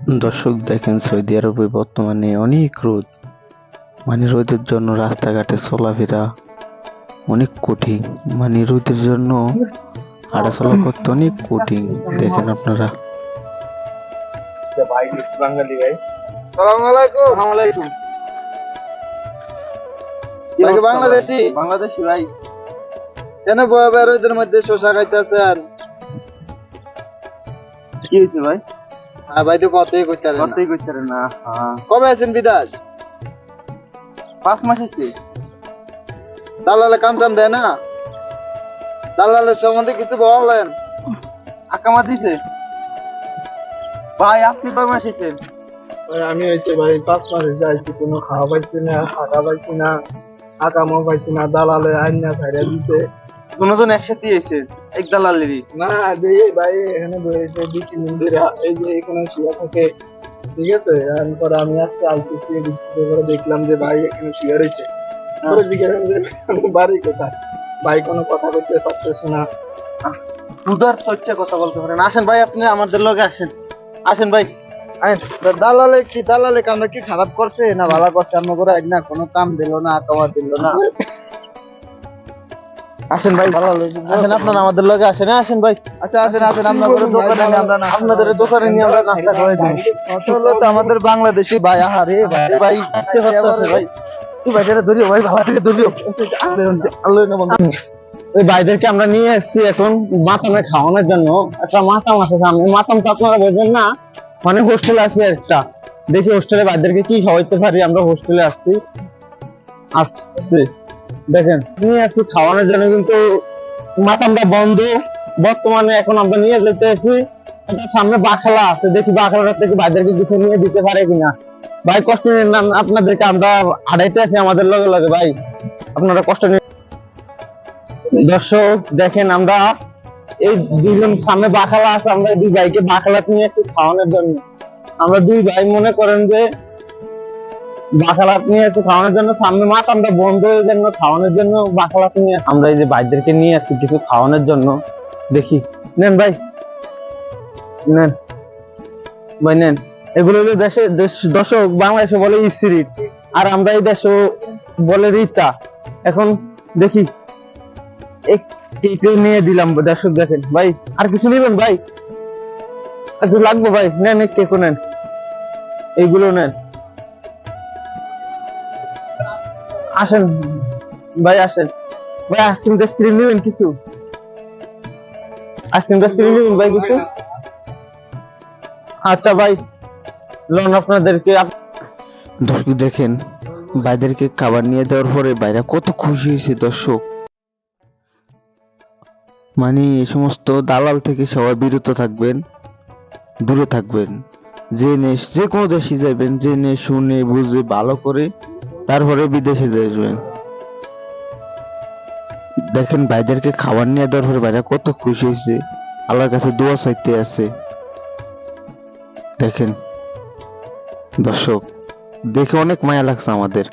দর্শক দেখেন, সৌদি আরবে বর্তমানে অনেক রোদ। রোদের জন্য রাস্তাঘাটে চলাফেরা অনেক কঠিন। রোদের জন্য হাঁটাচলা করতে অনেক কঠিন। দেখেন আপনারা। ভাই বাঙালি ভাই, সালাম আলাইকুম। আলাইকুম। ভাই বাংলাদেশি বাংলাদেশি ভাই। কেন রোদের মধ্যে শসা খাইতেছে? আর কি হয়েছে ভাই? হ্যাঁ ভাই, তো কতই করতে না। কবে আছেন বিদেশ? 5 মাস হয়েছে। দালালে কাম টাম দেয় না? দালালের সম্বন্ধে কিছু বললেন? আকামা দিছে ভাই। আপনি কয় মাস হয়েছেন? আমি হয়েছে ভাই 5 মাসে যাইছি, কোনো খাওয়া পাইছি না, থাকা পাইছি না, আকামও পাইছি না। দালালে আইনা ছাড়া দিতে কোনজন একসাথে এসেছেন এক দালালেরই? না যে ভাই এখানে বসে 2-3 দিন ধরে এই যে এখানে শুয়ে থাকে। ঠিক আছে, এরপর আমি আজকে আইতেছি, করে দেখলাম যে ভাই এখানে শুয়ে রয়েছে। পরে জিজ্ঞাসা করলাম যে বাড়ি কোথায়? ভাই কোনো কথা বলতে পারতেছে না। উদার তথ্যে কথা বলতে পারেন। আসেন ভাই, আপনি আমাদের লগে আসেন। আসেন ভাই। দালালে কি কামটা কি খারাপ করছে না ভালো করছে? আমরা করে না কোনো কাম দিল না, আকামা দিল না। আসেন ভাই, আসেন আপনারা আমাদের লগে আসেন। আসেন ভাই। আচ্ছা আসেন আমরা করে দোকানে নিয়ে আমরা না আপনাদের দোকানে নিয়ে আমরা নাস্তা করে দিই। হলো তো আমাদের বাংলাদেশি ভাই। আহারে ভাই ভাই ইচ্ছে করতেছে ভাই। তুই ভাইটারে ধরিও ভাই, ভাইটারে ধরিও। আল্লাহ না বন্ধু। ওই ভাইদেরকে আমরা নিয়ে এসেছি এখন মাতামে খাওয়ানোর জন্য। একটা মাতাম আছে সামনে। মাতাম তো আপনারা বুঝবেন না, হোস্টেল আছে একটা। দেখি হোস্টেলে ভাইদেরকে কি খাওয়াইতে পারি। আমরা হোস্টেলে আসছি। দেখেন নিয়ে আসছি খাওয়ানোর জন্য, কিন্তু মাতামটা বন্ধ বর্তমানে। এখন আমরা নিয়ে যেতে আসি। সামনে বাখালা আছে, দেখি বাখালাটা থেকে ভাইদেরকে কিছু নিয়ে দিতে পারে কিনা। ভাই কষ্ট নিন না, আপনাদেরকে আমরা হারাইতে আছি আমাদের লগে লগে। ভাই আপনারা কষ্ট নিন। দর্শক দেখেন, আমরা এই দুইজন সামনে বাখালা আছে, আমরা দুই ভাইকে বাখালা নিয়ে এসেছি খাওয়ানোর জন্য। আমরা দুই ভাই মনে করেন যে বাখালাত নিয়ে এসে খাওয়ানোর জন্য। সামনে মাতামটা বন্ধ হয়ে জন্য খাওয়ানোর জন্য বাখালাত নিয়ে আমরা এই যে ভাইদেরকে নিয়ে আসছি কিছু খাওয়ানোর জন্য। দেখি নেন ভাই, নেন ভাই, নেন। এগুলো হলো দর্শক বাংলাদেশে বলে ইসিরিট, আর আমরা এই দেশে বলে রিতা। এখন দেখি একটু নিয়ে দিলাম দর্শক। দেখেন ভাই, আর কিছু নেবেন ভাই? একটু লাগবে ভাই, নেন একটু নেন, এইগুলো নেন। আসেন ভাই, আসেন ভাই। আইসক্রিম টাইসক্রিম নেবেন কিছু? আইসক্রিম টাইসক্রিম নেবেন ভাই কিছু? আচ্ছা ভাই, লোন আপনাদেরকে। দর্শক দেখেন, ভাইদেরকে খাবার নিয়ে দেওয়ার পরে ভাইরা কত খুশি হয়েছে। দর্শক এই সমস্ত দালাল থেকে সবাই বিরত থাকবেন, দূরে থাকবেন। যে কোনো দেশে যাবেন, জেনে শুনে বুঝে ভালো করে তারপরে বিদেশে যাবেন। দেখেন ভাইদেরকে খাবার নিয়ে দেওয়ার পরে ভাইরা কত খুশি হয়েছে, আল্লাহর কাছে দোয়া চাইতে আছে। দেখেন দর্শক, দেখে অনেক মায়া লাগছে আমাদের।